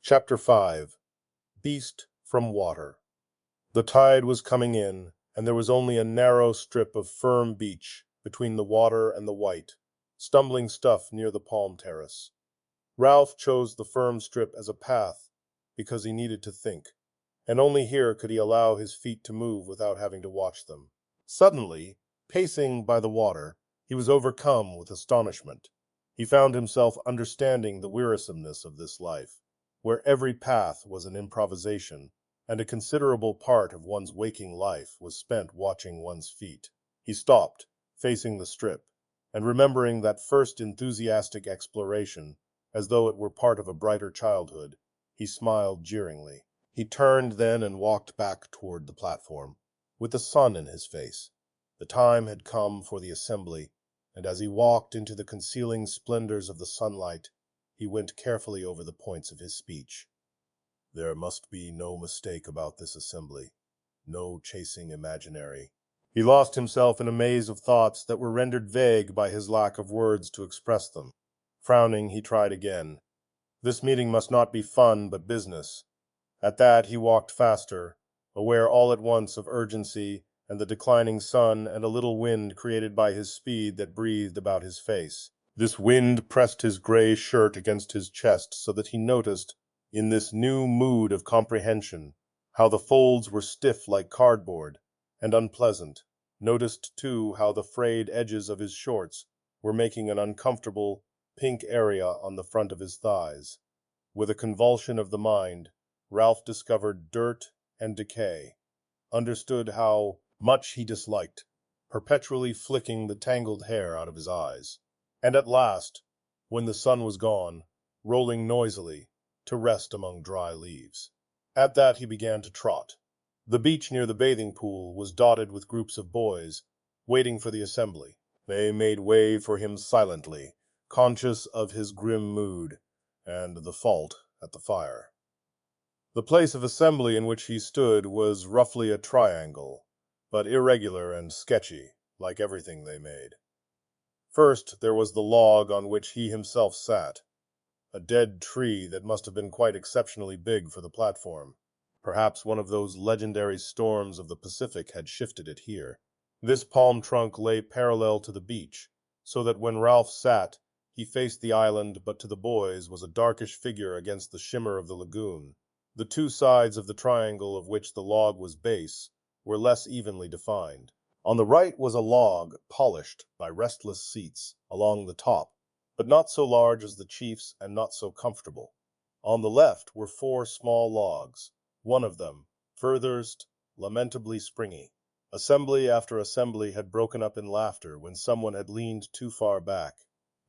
Chapter 5. Beast from Water. The tide was coming in, and there was only a narrow strip of firm beach between the water and the white, stumbling stuff near the palm terrace. Ralph chose the firm strip as a path because he needed to think, and only here could he allow his feet to move without having to watch them. Suddenly, pacing by the water, he was overcome with astonishment. He found himself understanding the wearisomeness of this life, where every path was an improvisation, and a considerable part of one's waking life was spent watching one's feet. He stopped, facing the strip, and remembering that first enthusiastic exploration, as though it were part of a brighter childhood, he smiled jeeringly. He turned then and walked back toward the platform, with the sun in his face. The time had come for the assembly, and as he walked into the concealing splendors of the sunlight, he went carefully over the points of his speech. There must be no mistake about this assembly, no chasing imaginary. He lost himself in a maze of thoughts that were rendered vague by his lack of words to express them. Frowning, he tried again. This meeting must not be fun, but business. At that he walked faster, aware all at once of urgency and the declining sun and a little wind created by his speed that breathed about his face. This wind pressed his gray shirt against his chest so that he noticed, in this new mood of comprehension, how the folds were stiff like cardboard and unpleasant, noticed too how the frayed edges of his shorts were making an uncomfortable, pink area on the front of his thighs. With a convulsion of the mind, Ralph discovered dirt and decay, understood how much he disliked perpetually flicking the tangled hair out of his eyes, and at last, when the sun was gone, rolling noisily to rest among dry leaves. At that he began to trot. The beach near the bathing pool was dotted with groups of boys, waiting for the assembly. They made way for him silently, conscious of his grim mood, and the fault at the fire. The place of assembly in which he stood was roughly a triangle, but irregular and sketchy, like everything they made. First there was the log on which he himself sat, a dead tree that must have been quite exceptionally big for the platform. Perhaps one of those legendary storms of the Pacific had shifted it here. This palm trunk lay parallel to the beach, so that when Ralph sat, he faced the island, but to the boys was a darkish figure against the shimmer of the lagoon. The two sides of the triangle of which the log was base were less evenly defined. On the right was a log polished by restless seats along the top, but not so large as the chief's and not so comfortable. On the left were four small logs, one of them, furthest, lamentably springy. Assembly after assembly had broken up in laughter when someone had leaned too far back,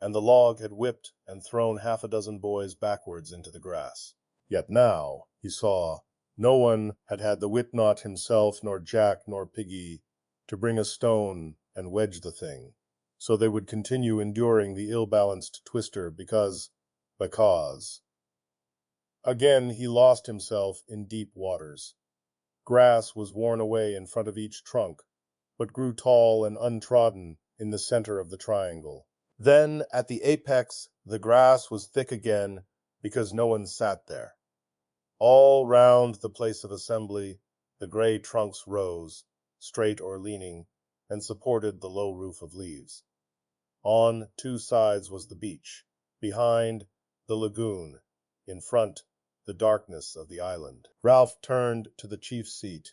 and the log had whipped and thrown half a dozen boys backwards into the grass. Yet now, he saw, no one had had the wit not himself, nor Jack, nor Piggy, to bring a stone and wedge the thing, so they would continue enduring the ill-balanced twister because. Again he lost himself in deep waters. Grass was worn away in front of each trunk, but grew tall and untrodden in the center of the triangle. Then, at the apex, the grass was thick again because no one sat there. All round the place of assembly, the gray trunks rose, straight or leaning, and supported the low roof of leaves. On two sides was the beach, behind, the lagoon, in front, the darkness of the island. Ralph turned to the chief's seat.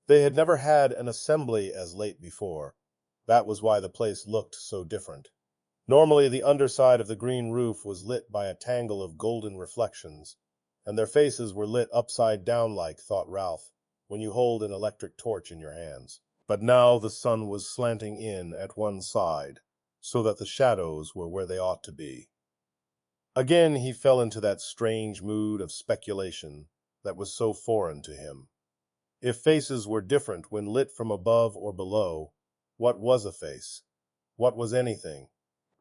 They had never had an assembly as late before. That was why the place looked so different. Normally the underside of the green roof was lit by a tangle of golden reflections, and their faces were lit upside down like, thought Ralph, when you hold an electric torch in your hands. But now the sun was slanting in at one side, so that the shadows were where they ought to be. Again he fell into that strange mood of speculation that was so foreign to him. If faces were different when lit from above or below, what was a face? What was anything?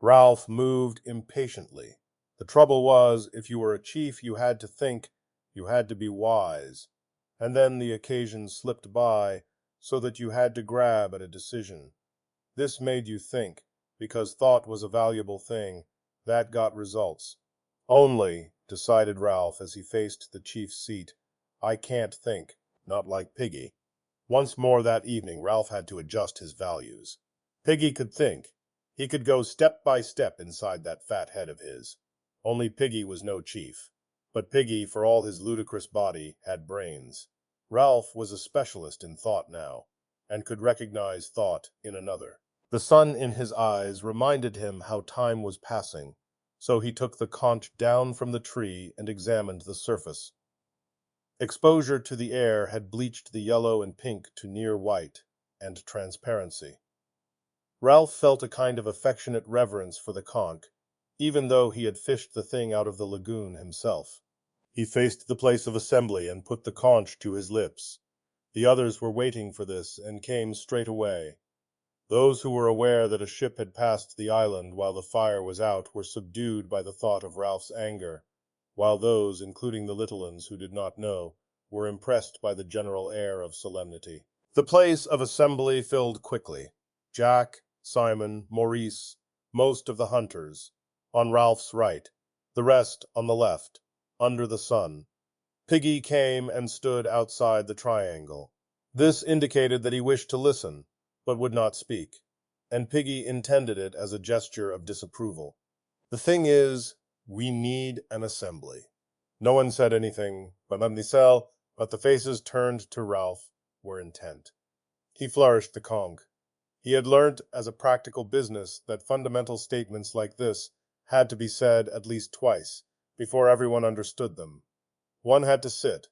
Ralph moved impatiently. The trouble was, if you were a chief you had to think, you had to be wise, and then the occasion slipped by so that you had to grab at a decision. This made you think, because thought was a valuable thing, that got results. Only, decided Ralph as he faced the chief's seat. I can't think, not like Piggy. Once more that evening, Ralph had to adjust his values. Piggy could think. He could go step by step inside that fat head of his. Only Piggy was no chief. But Piggy, for all his ludicrous body, had brains. Ralph was a specialist in thought now, and could recognize thought in another. The sun in his eyes reminded him how time was passing, so he took the conch down from the tree and examined the surface. Exposure to the air had bleached the yellow and pink to near white and transparency. Ralph felt a kind of affectionate reverence for the conch, even though he had fished the thing out of the lagoon himself. He faced the place of assembly and put the conch to his lips. The others were waiting for this and came straight away. Those who were aware that a ship had passed the island while the fire was out were subdued by the thought of Ralph's anger, while those, including the little ones who did not know, were impressed by the general air of solemnity. The place of assembly filled quickly. Jack, Simon, Maurice, most of the hunters, on Ralph's right, the rest on the left, under the sun. Piggy came and stood outside the triangle. This indicated that he wished to listen, but would not speak, and Piggy intended it as a gesture of disapproval. The thing is, we need an assembly. No one said anything, but the faces turned to Ralph were intent. He flourished the conch. He had learnt as a practical business that fundamental statements like this had to be said at least twice before everyone understood them. One had to sit,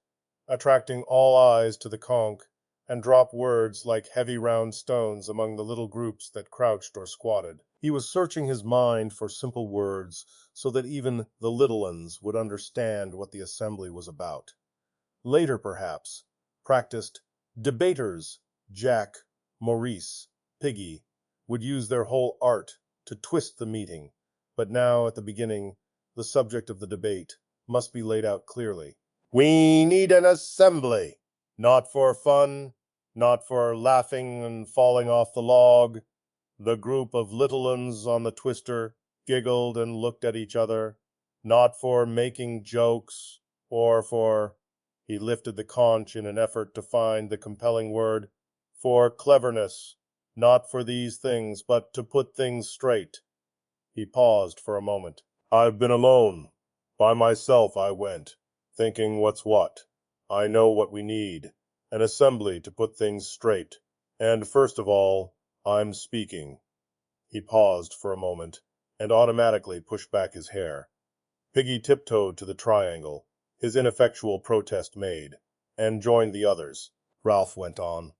attracting all eyes to the conch, and drop words like heavy round stones among the little groups that crouched or squatted. He was searching his mind for simple words so that even the little ones would understand what the assembly was about. Later, perhaps, practiced debaters, Jack, Maurice, Piggy, would use their whole art to twist the meeting, but now, at the beginning, the subject of the debate must be laid out clearly. We need an assembly, not for fun, not for laughing and falling off the log. The group of little ones on the twister giggled and looked at each other, not for making jokes, or for, he lifted the conch in an effort to find the compelling word, for cleverness, not for these things, but to put things straight. He paused for a moment. I've been alone. By myself I went, thinking what's what. I know what we need, an assembly to put things straight. And first of all, I'm speaking. He paused for a moment, and automatically pushed back his hair. Piggy tiptoed to the triangle, his ineffectual protest made, and joined the others. Ralph went on.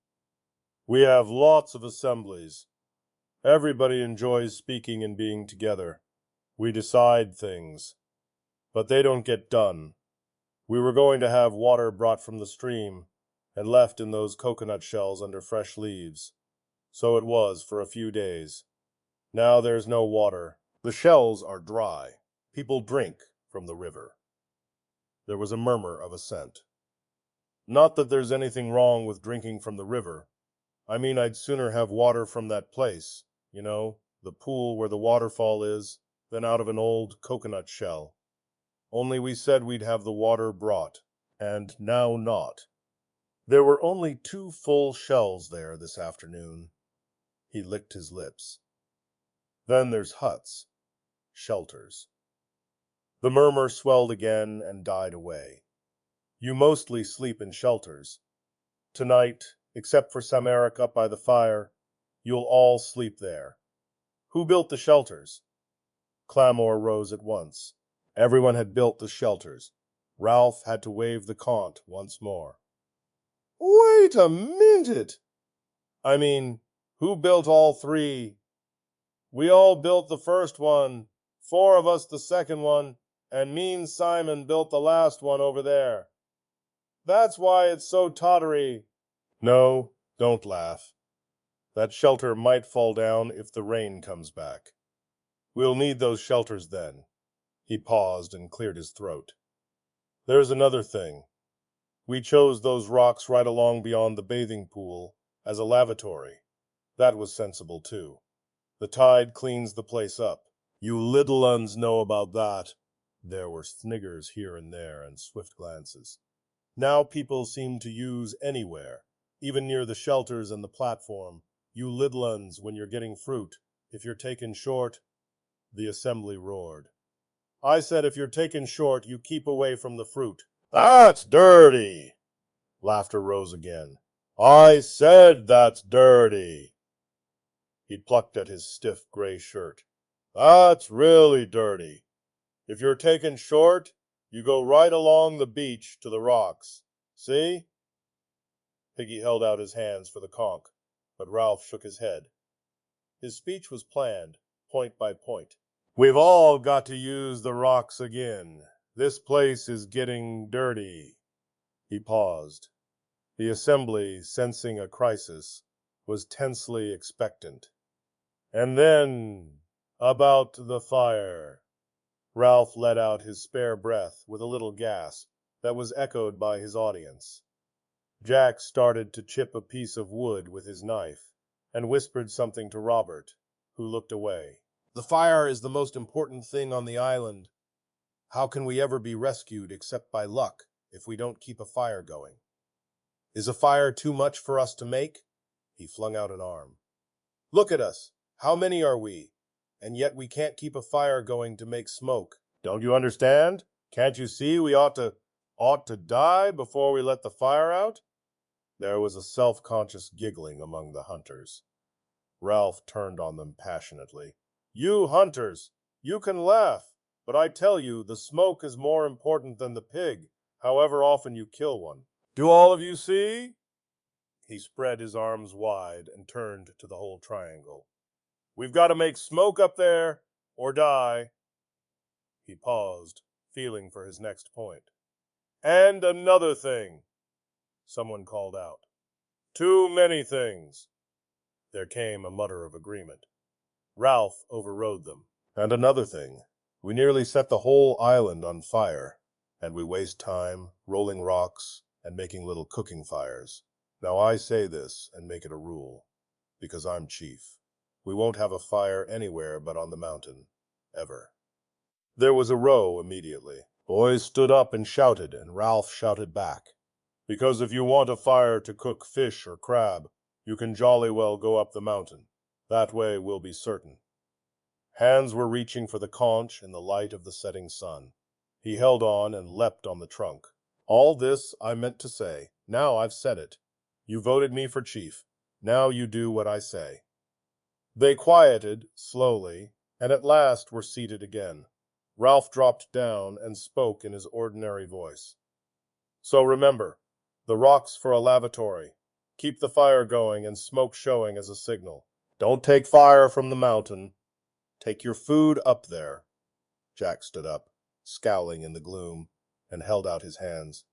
We have lots of assemblies. Everybody enjoys speaking and being together. We decide things, but they don't get done. We were going to have water brought from the stream and left in those coconut shells under fresh leaves. So it was for a few days. Now there's no water. The shells are dry. People drink from the river. There was a murmur of assent. Not that there's anything wrong with drinking from the river. I mean, I'd sooner have water from that place, the pool where the waterfall is, than out of an old coconut shell. Only we said we'd have the water brought, and now not. There were only 2 full shells there this afternoon. He licked his lips. Then there's huts, shelters. The murmur swelled again and died away. You mostly sleep in shelters. Tonight, except for Samaric up by the fire, you'll all sleep there. Who built the shelters? Clamor rose at once. Everyone had built the shelters. Ralph had to wave the conch once more. Wait a minute! I mean, who built all 3? We all built the first one, 4 of us the second one, and mean Simon built the last one over there. That's why it's so tottery. No, don't laugh. That shelter might fall down if the rain comes back. We'll need those shelters then. He paused and cleared his throat. There's another thing. We chose those rocks right along beyond the bathing pool as a lavatory. That was sensible too. The tide cleans the place up. You little uns know about that. There were sniggers here and there and swift glances. Now people seem to use anywhere, even near the shelters and the platform. You little uns, when you're getting fruit, if you're taken short, the assembly roared. I said if you're taken short, you keep away from the fruit. That's dirty! Laughter rose again. I said that's dirty! He plucked at his stiff gray shirt. That's really dirty. If you're taken short, you go right along the beach to the rocks. See? Piggy held out his hands for the conch, but Ralph shook his head. His speech was planned, point by point. We've all got to use the rocks again. This place is getting dirty. He paused. The assembly, sensing a crisis, was tensely expectant. And then, about the fire. Ralph let out his spare breath with a little gasp that was echoed by his audience. Jack started to chip a piece of wood with his knife and whispered something to Robert, who looked away. The fire is the most important thing on the island. How can we ever be rescued except by luck if we don't keep a fire going? Is a fire too much for us to make? He flung out an arm. Look at us. How many are we? And yet we can't keep a fire going to make smoke. Don't you understand? Can't you see we ought to die before we let the fire out? There was a self-conscious giggling among the hunters. Ralph turned on them passionately. You hunters, you can laugh, but I tell you, the smoke is more important than the pig, however often you kill one. Do all of you see? He spread his arms wide and turned to the whole triangle. We've got to make smoke up there, or die. He paused, feeling for his next point. And another thing, someone called out. Too many things. There came a mutter of agreement. Ralph overrode them. And another thing, we nearly set the whole island on fire, and we waste time rolling rocks and making little cooking fires. Now I say this and make it a rule, because I'm chief. We won't have a fire anywhere but on the mountain, ever. There was a row immediately. Boys stood up and shouted, and Ralph shouted back. Because if you want a fire to cook fish or crab, you can jolly well go up the mountain. That way we'll be certain. Hands were reaching for the conch in the light of the setting sun. He held on and leapt on the trunk. All this I meant to say. Now I've said it. You voted me for chief. Now you do what I say. They quieted, slowly, and at last were seated again. Ralph dropped down and spoke in his ordinary voice. So remember, the rock's for a lavatory. Keep the fire going and smoke showing as a signal. Don't take fire from the mountain. Take your food up there. Jack stood up, scowling in the gloom, and held out his hands.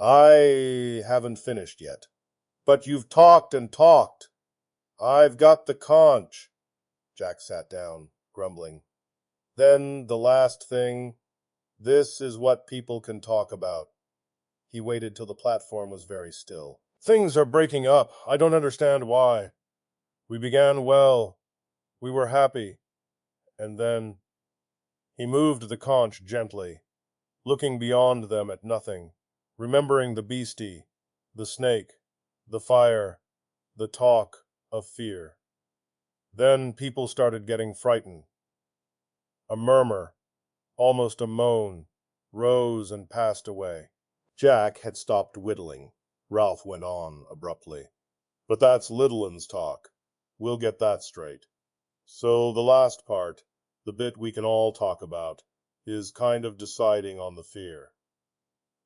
I haven't finished yet. But you've talked and talked. I've got the conch. Jack sat down, grumbling. Then the last thing. This is what people can talk about. He waited till the platform was very still. Things are breaking up. I don't understand why. We began well. We were happy. And then he moved the conch gently, looking beyond them at nothing, remembering the beastie, the snake, the fire, the talk of fear. Then people started getting frightened. A murmur, almost a moan, rose and passed away. Jack had stopped whittling. Ralph went on abruptly. But that's little un's talk. We'll get that straight. So the last part, the bit we can all talk about, is kind of deciding on the fear.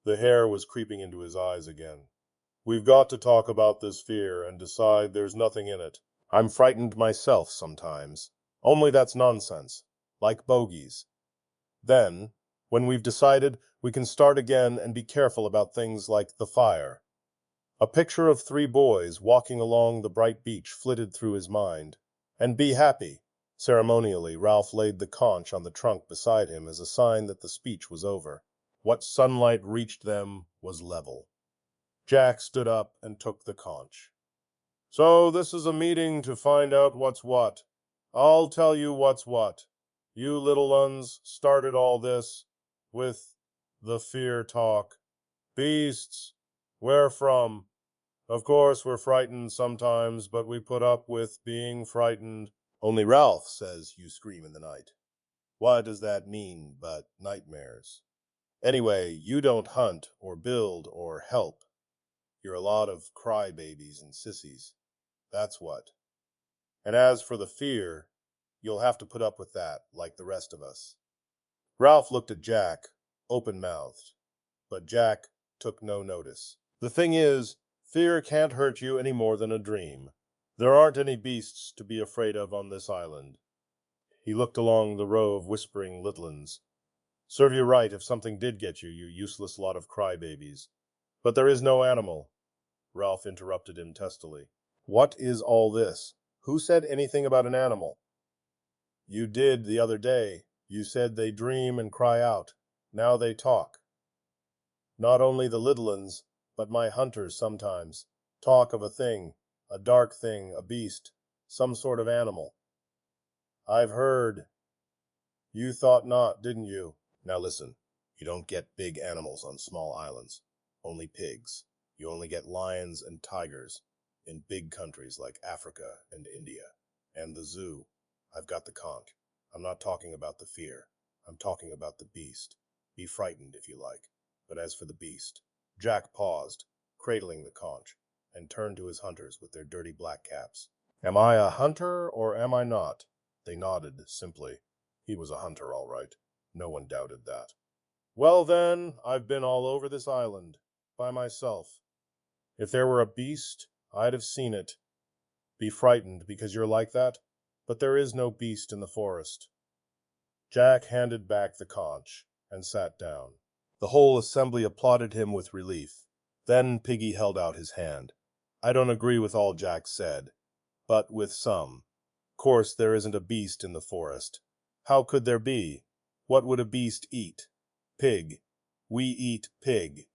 The hair was creeping into his eyes again. We've got to talk about this fear and decide there's nothing in it. I'm frightened myself sometimes. Only that's nonsense. Like bogies. Then, when we've decided, we can start again and be careful about things like the fire. A picture of 3 boys walking along the bright beach flitted through his mind. And be happy. Ceremonially, Ralph laid the conch on the trunk beside him as a sign that the speech was over. What sunlight reached them was level. Jack stood up and took the conch. So this is a meeting to find out what's what. I'll tell you what's what. You little uns started all this. with the fear talk. Beasts! Where from? Of course we're frightened sometimes, but we put up with being frightened. Only Ralph says you scream in the night. What does that mean but nightmares? Anyway, you don't hunt or build or help. You're a lot of crybabies and sissies. That's what. And as for the fear, you'll have to put up with that, like the rest of us. Ralph looked at Jack, open-mouthed, but Jack took no notice. The thing is, fear can't hurt you any more than a dream. There aren't any beasts to be afraid of on this island. He looked along the row of whispering litlins. Serve you right if something did get you, you useless lot of crybabies. But there is no animal. Ralph interrupted him testily. What is all this? Who said anything about an animal? You did the other day. You said they dream and cry out. Now they talk. Not only the little uns, but my hunters sometimes talk of a thing, a dark thing, a beast, some sort of animal. I've heard. You thought not, didn't you? Now listen, you don't get big animals on small islands, only pigs. You only get lions and tigers in big countries like Africa and India. And the zoo. I've got the conch. I'm not talking about the fear. I'm talking about the beast. Be frightened if you like. But as for the beast, Jack paused, cradling the conch, and turned to his hunters with their dirty black caps. Am I a hunter or am I not? They nodded simply. He was a hunter, all right. No one doubted that. Well then, I've been all over this island, by myself. If there were a beast, I'd have seen it. Be frightened because you're like that? But there is no beast in the forest. Jack handed back the conch and sat down. The whole assembly applauded him with relief. Then Piggy held out his hand. I don't agree with all Jack said, but with some. Course there isn't a beast in the forest. How could there be? What would a beast eat? Pig. We eat pig.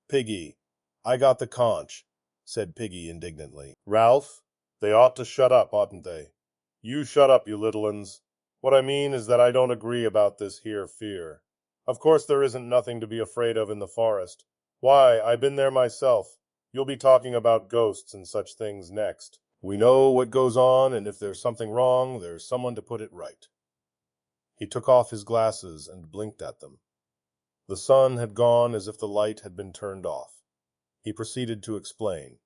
Piggy. I got the conch, said Piggy indignantly. Ralph, they ought to shut up, oughtn't they? You shut up, you little uns. What I mean is that I don't agree about this here fear. Of course there isn't nothing to be afraid of in the forest. Why, I've been there myself. You'll be talking about ghosts and such things next. We know what goes on, and if there's something wrong, there's someone to put it right. He took off his glasses and blinked at them. The sun had gone as if the light had been turned off. He proceeded to explain.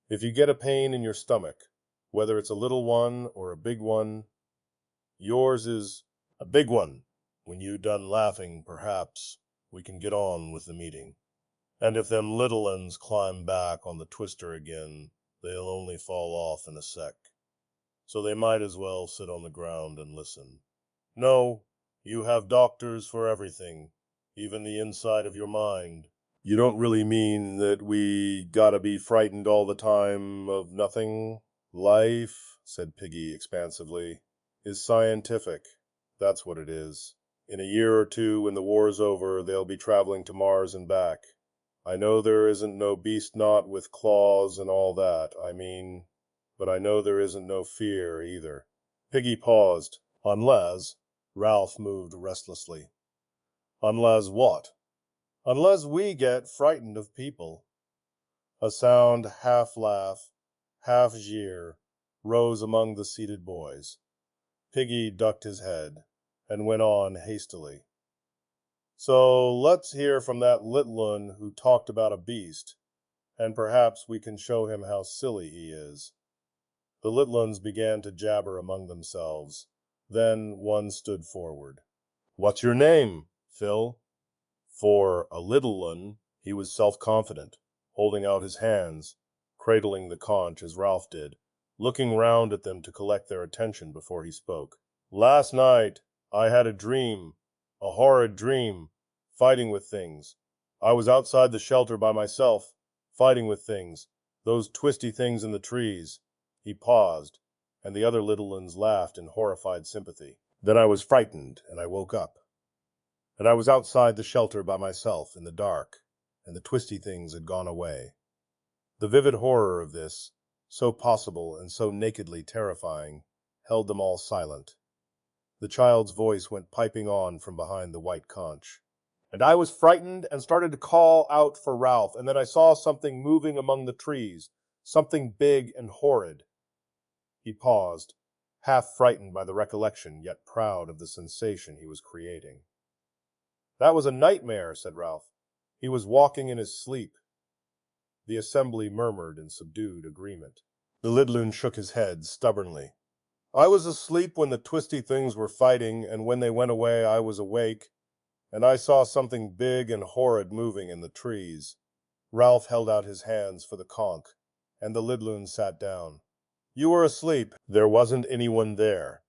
If you get a pain in your stomach, whether it's a little one or a big one, yours is a big one. When you done laughing, perhaps, we can get on with the meeting. And if them little uns climb back on the twister again, they'll only fall off in a sec. So they might as well sit on the ground and listen. No, you have doctors for everything, even the inside of your mind. You don't really mean that we gotta be frightened all the time of nothing? Life, said Piggy expansively, is scientific. That's what it is. In a year or two, when the war's over, they'll be traveling to Mars and back. I know there isn't no beast not with claws and all that, but I know there isn't no fear either. Piggy paused. Unless, Ralph moved restlessly. Unless what? Unless we get frightened of people. A sound half laugh, half jeer, rose among the seated boys. Piggy ducked his head, and went on hastily. So let's hear from that little un who talked about a beast, and perhaps we can show him how silly he is. The little uns began to jabber among themselves. Then one stood forward. What's your name, Phil? For a little un, he was self-confident, holding out his hands, cradling the conch as Ralph did, looking round at them to collect their attention before he spoke. Last night I had a dream, a horrid dream, fighting with things. I was outside the shelter by myself, fighting with things, those twisty things in the trees. He paused, and the other little uns laughed in horrified sympathy. Then I was frightened, and I woke up. And I was outside the shelter by myself in the dark, and the twisty things had gone away. The vivid horror of this, so possible and so nakedly terrifying, held them all silent. The child's voice went piping on from behind the white conch. And I was frightened and started to call out for Ralph, and then I saw something moving among the trees, something big and horrid. He paused, half frightened by the recollection, yet proud of the sensation he was creating. That was a nightmare, said Ralph. He was walking in his sleep. The assembly murmured in subdued agreement. The Lidloon shook his head stubbornly. I was asleep when the twisty things were fighting, and when they went away I was awake, and I saw something big and horrid moving in the trees. Ralph held out his hands for the conch, and the Lidloon sat down. You were asleep. There wasn't anyone there.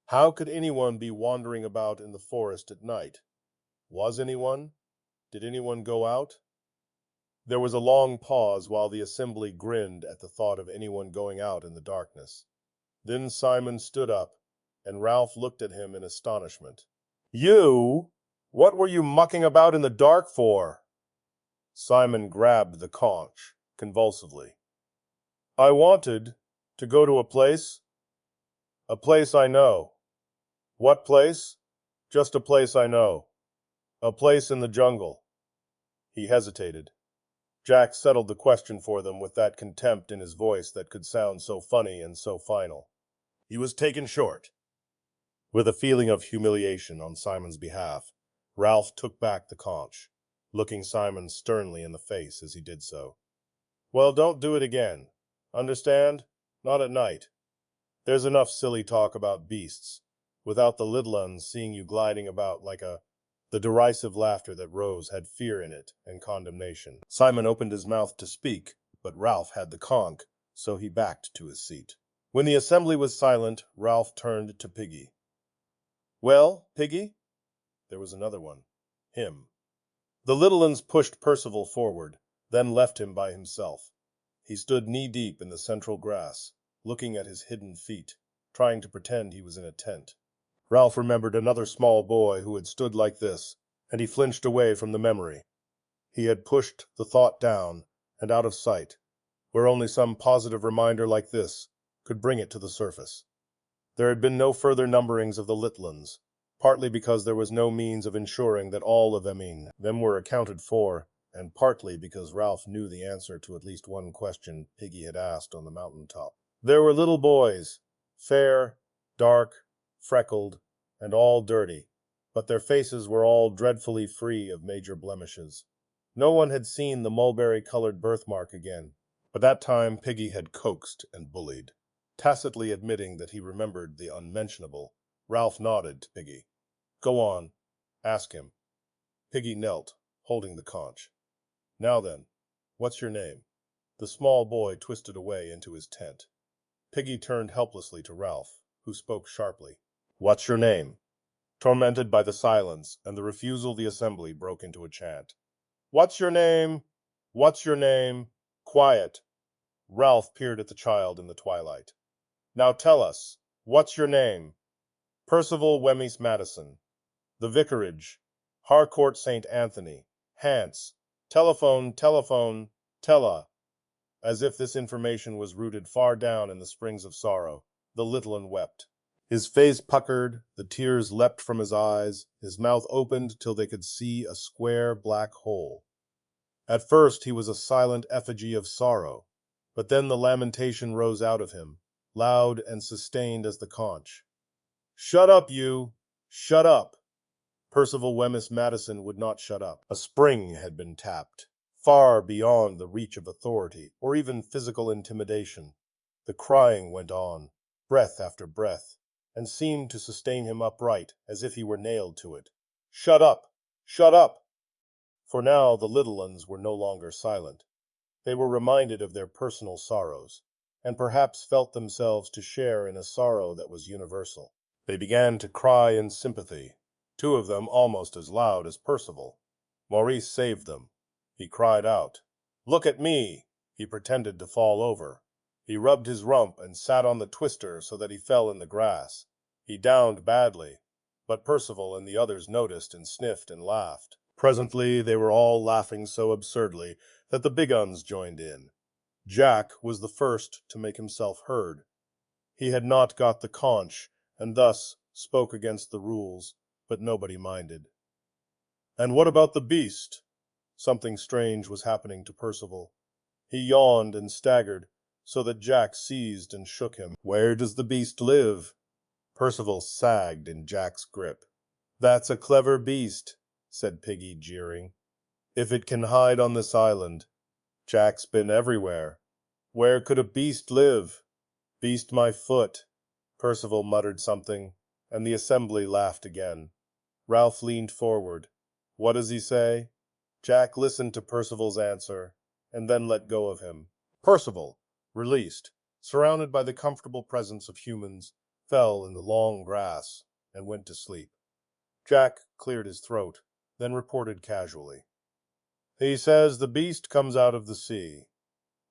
How could anyone be wandering about in the forest at night? Was anyone? Did anyone go out? There was a long pause while the assembly grinned at the thought of anyone going out in the darkness. Then Simon stood up, and Ralph looked at him in astonishment. You? What were you mucking about in the dark for? Simon grabbed the conch convulsively. I wanted to go to a place I know. What place? Just a place I know. A place in the jungle. He hesitated. Jack settled the question for them with that contempt in his voice that could sound so funny and so final. He was taken short. With a feeling of humiliation on Simon's behalf, Ralph took back the conch, looking Simon sternly in the face as he did so. Well, don't do it again. Understand? Not at night. There's enough silly talk about beasts, without the little uns seeing you gliding about like a... The derisive laughter that rose had fear in it and condemnation. Simon opened his mouth to speak, but Ralph had the conch, so he backed to his seat. When the assembly was silent, Ralph turned to Piggy. Well, Piggy? There was another one. Him. The little uns pushed Percival forward, then left him by himself. He stood knee-deep in the central grass, looking at his hidden feet, trying to pretend he was in a tent. Ralph remembered another small boy who had stood like this, and he flinched away from the memory. He had pushed the thought down and out of sight, where only some positive reminder like this could bring it to the surface. There had been no further numberings of the Litlans, partly because there was no means of ensuring that all of them were accounted for, and partly because Ralph knew the answer to at least one question Piggy had asked on the mountain-top. There were little boys, fair, dark, freckled, and all dirty, but their faces were all dreadfully free of major blemishes. No one had seen the mulberry-colored birthmark again. By that time Piggy had coaxed and bullied. Tacitly admitting that he remembered the unmentionable, Ralph nodded to Piggy. Go on. Ask him. Piggy knelt, holding the conch. Now then, what's your name? The small boy twisted away into his tent. Piggy turned helplessly to Ralph, who spoke sharply. What's your name? Tormented by the silence and the refusal, the assembly broke into a chant. What's your name? What's your name? Quiet. Ralph peered at the child in the twilight. Now tell us, what's your name? Percival Wemyss Madison. The Vicarage. Harcourt St. Anthony. Hants. Telephone, tella. As if this information was rooted far down in the springs of sorrow, the little un wept. His face puckered, the tears leapt from his eyes, his mouth opened till they could see a square black hole. At first he was a silent effigy of sorrow, but then the lamentation rose out of him, loud and sustained as the conch. Shut up, you! Shut up! Percival Wemyss Madison would not shut up. A spring had been tapped, far beyond the reach of authority or even physical intimidation. The crying went on, breath after breath, and seemed to sustain him upright as if he were nailed to it. Shut up! Shut up! For now the little uns were no longer silent. They were reminded of their personal sorrows, and perhaps felt themselves to share in a sorrow that was universal. They began to cry in sympathy, two of them almost as loud as Percival. Maurice saved them. He cried out. Look at me! He pretended to fall over. He rubbed his rump and sat on the twister so that he fell in the grass. He downed badly, but Percival and the others noticed and sniffed and laughed. Presently they were all laughing so absurdly that the big uns joined in. Jack was the first to make himself heard. He had not got the conch, and thus spoke against the rules, but nobody minded. And what about the beast? Something strange was happening to Percival. He yawned and staggered, so that Jack seized and shook him. Where does the beast live? Percival sagged in Jack's grip. That's a clever beast, said Piggy, jeering. If it can hide on this island. Jack's been everywhere. Where could a beast live? Beast my foot. Percival muttered something, and the assembly laughed again. Ralph leaned forward. What does he say? Jack listened to Percival's answer, and then let go of him. Percival, released, surrounded by the comfortable presence of humans, fell in the long grass and went to sleep. Jack cleared his throat, then reported casually. He says the beast comes out of the sea.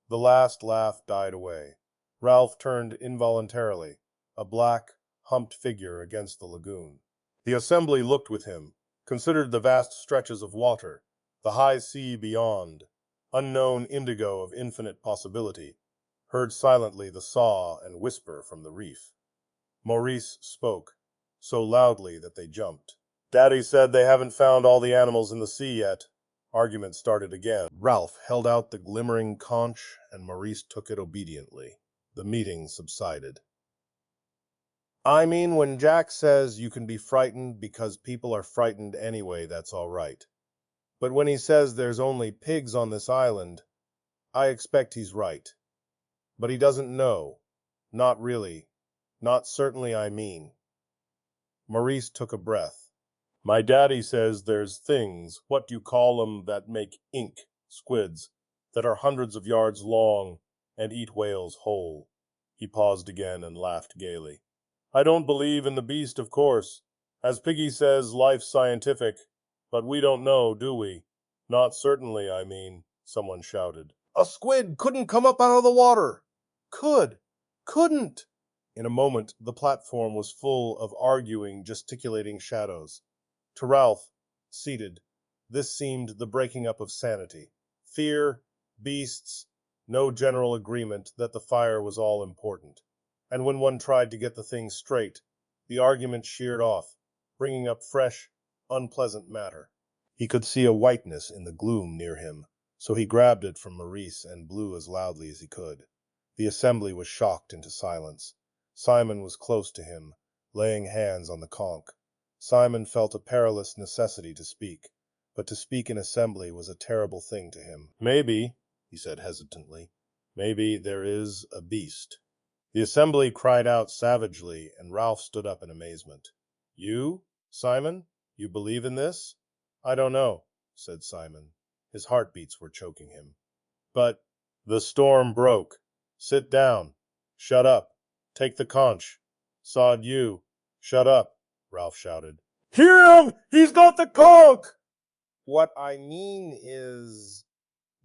The last laugh died away. Ralph turned involuntarily, a black, humped figure against the lagoon. The assembly looked with him, considered the vast stretches of water, the high sea beyond, unknown indigo of infinite possibility, heard silently the saw and whisper from the reef. Maurice spoke, so loudly that they jumped. Daddy said they haven't found all the animals in the sea yet. Argument started again. Ralph held out the glimmering conch, and Maurice took it obediently. The meeting subsided. I mean, when Jack says you can be frightened because people are frightened anyway, that's all right. But when he says there's only pigs on this island, I expect he's right. But he doesn't know. Not really. Not certainly, I mean. Maurice took a breath. My daddy says there's things, what do you call 'em, that make ink, squids, that are hundreds of yards long and eat whales whole. He paused again and laughed gaily. I don't believe in the beast, of course. As Piggy says, life's scientific. But we don't know, do we? Not certainly, I mean, someone shouted. A squid couldn't come up out of the water. Couldn't. In a moment, the platform was full of arguing, gesticulating shadows. To Ralph, seated, this seemed the breaking up of sanity. Fear, beasts, no general agreement that the fire was all important. And when one tried to get the thing straight, the argument sheared off, bringing up fresh, unpleasant matter. He could see a whiteness in the gloom near him, so he grabbed it from Maurice and blew as loudly as he could. The assembly was shocked into silence. Simon was close to him, laying hands on the conch. Simon felt a perilous necessity to speak, but to speak in assembly was a terrible thing to him. Maybe, he said hesitantly, maybe there is a beast. The assembly cried out savagely, and Ralph stood up in amazement. You, Simon? You believe in this? I don't know, said Simon. His heartbeats were choking him. But the storm broke. Sit down. Shut up. Take the conch. Sod you. Shut up, Ralph shouted. Hear him! He's got the conch! What I mean is,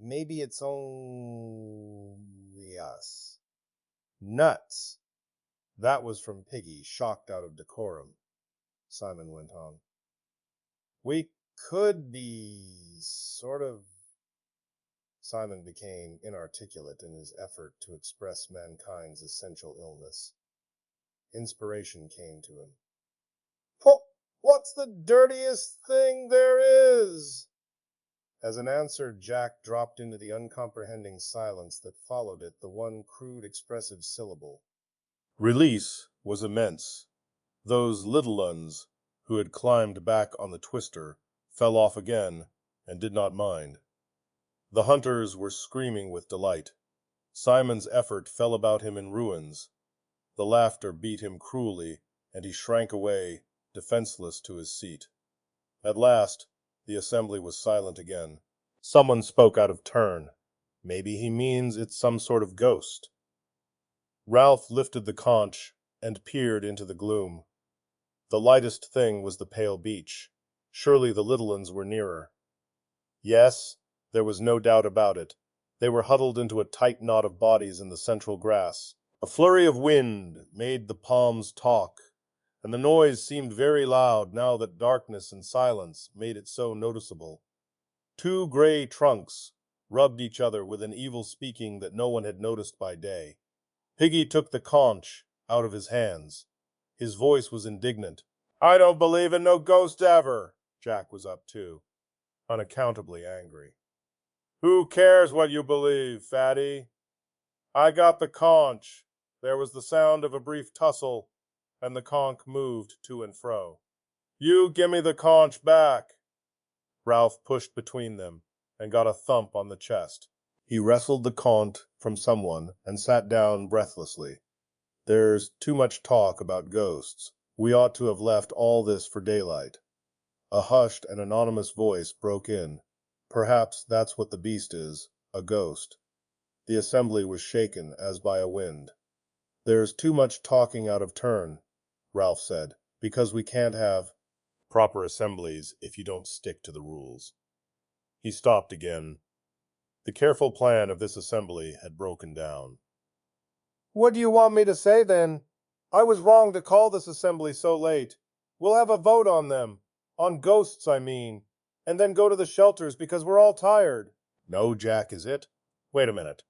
maybe it's only us. Nuts. That was from Piggy, shocked out of decorum. Simon went on. We could be sort of... Simon became inarticulate in his effort to express mankind's essential illness. Inspiration came to him. What's the dirtiest thing there is? As an answer, Jack dropped into the uncomprehending silence that followed it the one crude expressive syllable. Release was immense. Those little uns, who had climbed back on the twister, fell off again and did not mind. The hunters were screaming with delight. Simon's effort fell about him in ruins. The laughter beat him cruelly, and he shrank away, defenseless, to his seat. At last, the assembly was silent again. Someone spoke out of turn. Maybe he means it's some sort of ghost. Ralph lifted the conch and peered into the gloom. The lightest thing was the pale beach. Surely the little ones were nearer. Yes, there was no doubt about it. They were huddled into a tight knot of bodies in the central grass. A flurry of wind made the palms talk, and the noise seemed very loud now that darkness and silence made it so noticeable. Two gray trunks rubbed each other with an evil speaking that no one had noticed by day. Piggy took the conch out of his hands. His voice was indignant. I don't believe in no ghost ever. Jack was up too. unaccountably angry. Who cares what you believe, fatty? I got the conch. There was the sound of a brief tussle, and the conch moved to and fro. You gimme the conch back. Ralph pushed between them and got a thump on the chest. He wrestled the conch from someone and sat down breathlessly. There's too much talk about ghosts. We ought to have left all this for daylight. A hushed and anonymous voice broke in. Perhaps that's what the beast is, a ghost. The assembly was shaken as by a wind. There's too much talking out of turn, Ralph said, because we can't have proper assemblies if you don't stick to the rules. He stopped again. The careful plan of this assembly had broken down. What do you want me to say, then? I was wrong to call this assembly so late. We'll have a vote on them. On ghosts, I mean. And then go to the shelters because we're all tired. No, Jack, is it? Wait a minute.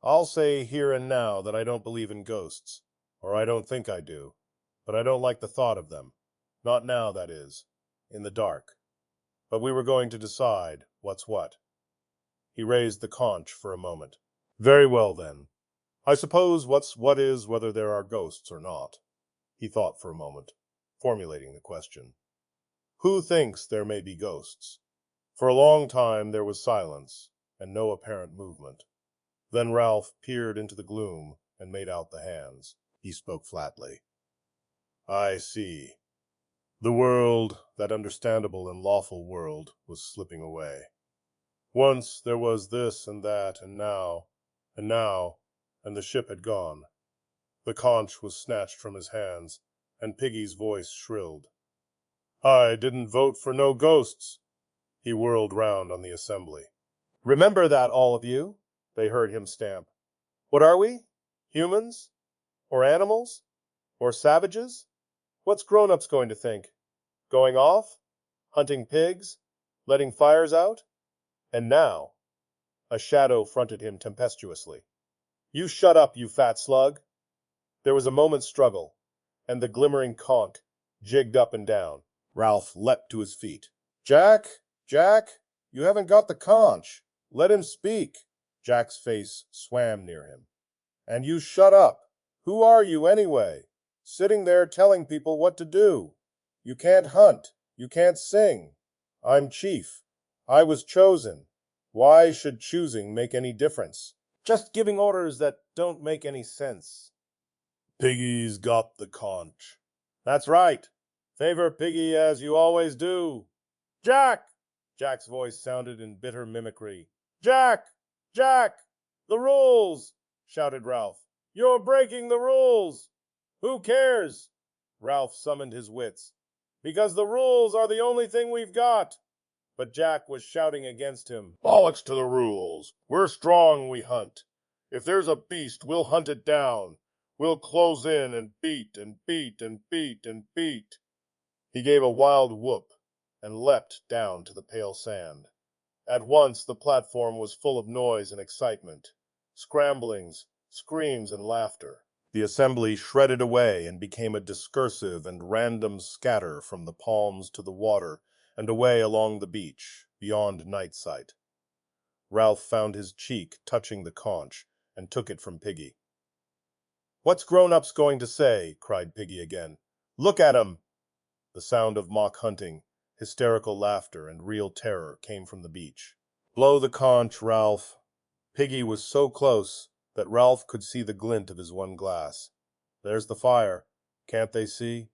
I'll say here and now that I don't believe in ghosts. Or I don't think I do. But I don't like the thought of them. Not now, that is. In the dark. But we were going to decide what's what. He raised the conch for a moment. Very well, then. I suppose what's what is whether there are ghosts or not. He thought for a moment, formulating the question. Who thinks there may be ghosts? For a long time there was silence, and no apparent movement. Then Ralph peered into the gloom and made out the hands. He spoke flatly. I see. The world, that understandable and lawful world, was slipping away. Once there was this and that, and now, and the ship had gone. The conch was snatched from his hands, and Piggy's voice shrilled. I didn't vote for no ghosts. He whirled round on the assembly. Remember that, all of you, they heard him stamp. What are we? Humans? Or animals? Or savages? What's grown-ups going to think? Going off? Hunting pigs? Letting fires out? And now, a shadow fronted him tempestuously. You shut up, you fat slug. There was a moment's struggle, and the glimmering conch jigged up and down. Ralph leapt to his feet. Jack, you haven't got the conch. Let him speak. Jack's face swam near him. And you shut up. Who are you, anyway? Sitting there telling people what to do. You can't hunt. You can't sing. I'm chief. I was chosen. Why should choosing make any difference? Just giving orders that don't make any sense. Piggy's got the conch. That's right. Favor Piggy as you always do. Jack! Jack's voice sounded in bitter mimicry. Jack! The rules! Shouted Ralph. You're breaking the rules! Who cares? Ralph summoned his wits. Because the rules are the only thing we've got. But Jack was shouting against him. Bollocks to the rules. We're strong, we hunt. If there's a beast, we'll hunt it down. We'll close in and beat and beat and beat and beat. He gave a wild whoop and leapt down to the pale sand. At once the platform was full of noise and excitement, scramblings, screams, and laughter. The assembly shredded away and became a discursive and random scatter from the palms to the water and away along the beach, beyond night sight. Ralph found his cheek touching the conch and took it from Piggy. What's grown-ups going to say? Cried Piggy again. Look at 'em! The sound of mock hunting, hysterical laughter, and real terror came from the beach. Blow the conch, Ralph. Piggy was so close that Ralph could see the glint of his one glass. There's the fire. Can't they see?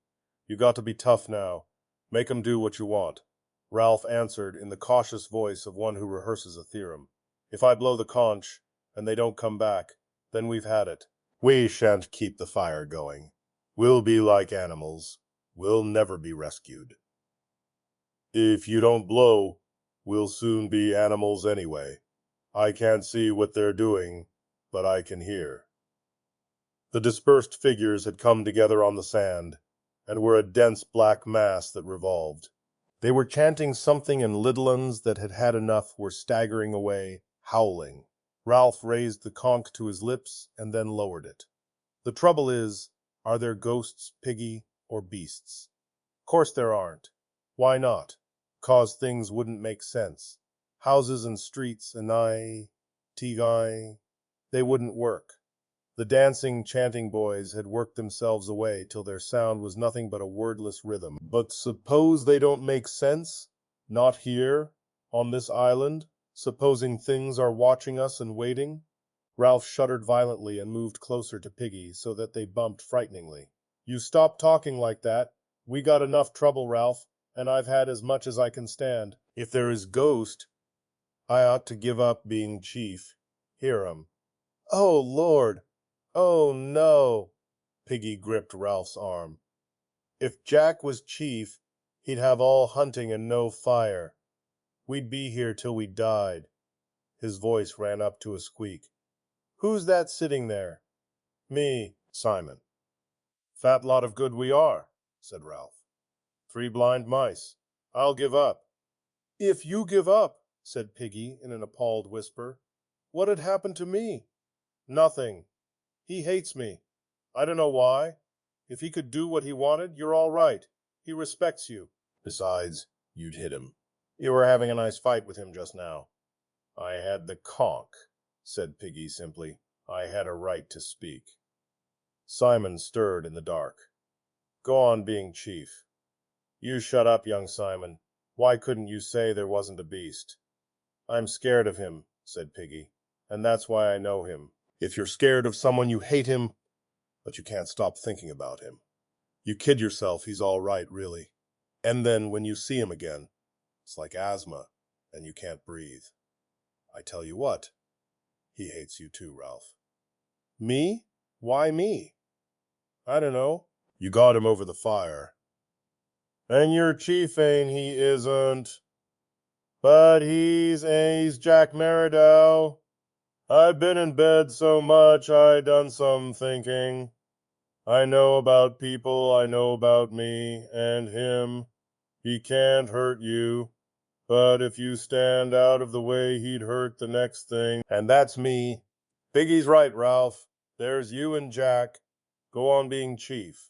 You got to be tough now. Make 'em do what you want. Ralph answered in the cautious voice of one who rehearses a theorem. If I blow the conch, and they don't come back, then we've had it. We shan't keep the fire going. We'll be like animals. We'll never be rescued. If you don't blow, we'll soon be animals anyway. I can't see what they're doing, but I can hear. The dispersed figures had come together on the sand, and were a dense black mass that revolved. They were chanting something in Lidlands that had had enough were staggering away, howling. Ralph raised the conch to his lips and then lowered it. The trouble is, are there ghosts, Piggy, or beasts? Course there aren't. Why not? cause things wouldn't make sense. Houses and streets and they wouldn't work. The dancing, chanting boys had worked themselves away till their sound was nothing but a wordless rhythm. But suppose they don't make sense? Not here, on this island, supposing things are watching us and waiting? Ralph shuddered violently and moved closer to Piggy so that they bumped frighteningly. You stop talking like that. We got enough trouble, Ralph, and I've had as much as I can stand. If there is ghost, I ought to give up being chief. Hear 'em. Oh, Lord! Oh, no! Piggy gripped Ralph's arm. If Jack was chief, he'd have all hunting and no fire. We'd be here till we died. His voice ran up to a squeak. Who's that sitting there? Me, Simon. Fat lot of good we are, said Ralph. 3 blind mice. I'll give up. If you give up, said Piggy in an appalled whisper, what'd happen to me? Nothing. He hates me. I don't know why. If he could do what he wanted, you're all right. He respects you. Besides, you'd hit him. You were having a nice fight with him just now. I had the conk, said Piggy simply. I had a right to speak. Simon stirred in the dark. Go on being chief. You shut up, young Simon. Why couldn't you say there wasn't a beast? I'm scared of him, said Piggy, and that's why I know him. If you're scared of someone, you hate him, but you can't stop thinking about him. You kid yourself he's all right, really. And then when you see him again, it's like asthma, and you can't breathe. I tell you what, he hates you too, Ralph. Me? Why me? I don't know. You got him over the fire. And your chief ain't, he isn't. But he's Jack Meridow. I've been in bed so much I done some thinking. I know about people, I know about me and him. He can't hurt you, but if you stand out of the way, he'd hurt the next thing. And that's me. Piggy's right, Ralph. There's you and Jack. Go on being chief.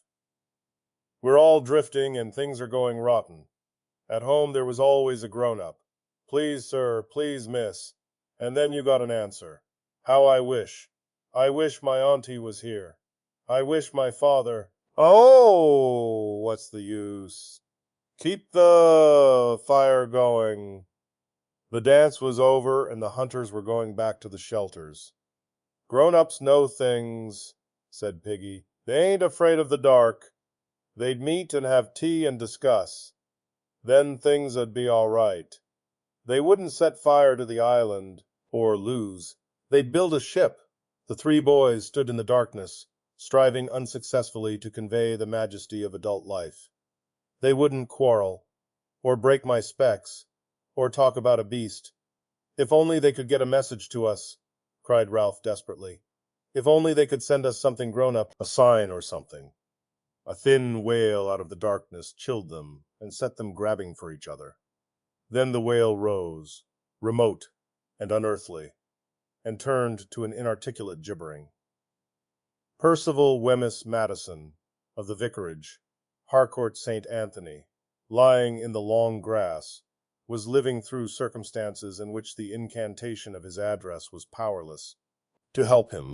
We're all drifting and things are going rotten. At home there was always a grown-up. Please, sir, please, miss. And then you got an answer. How I wish my auntie was here. I wish my father. Oh, what's the use? Keep the fire going. The dance was over and the hunters were going back to the shelters. Grown-ups know things, said Piggy. They ain't afraid of the dark. They'd meet and have tea and discuss. Then things 'ud be all right. They wouldn't set fire to the island, or lose. They'd build a ship. The 3 boys stood in the darkness, striving unsuccessfully to convey the majesty of adult life. They wouldn't quarrel, or break my specs, or talk about a beast. If only they could get a message to us, cried Ralph desperately. If only they could send us something grown-up, a sign or something. A thin wail out of the darkness chilled them and set them grabbing for each other. Then the wail rose, remote and unearthly, and turned to an inarticulate gibbering. Percival Wemyss Madison, of the vicarage, Harcourt St. Anthony, lying in the long grass, was living through circumstances in which the incantation of his address was powerless to help him.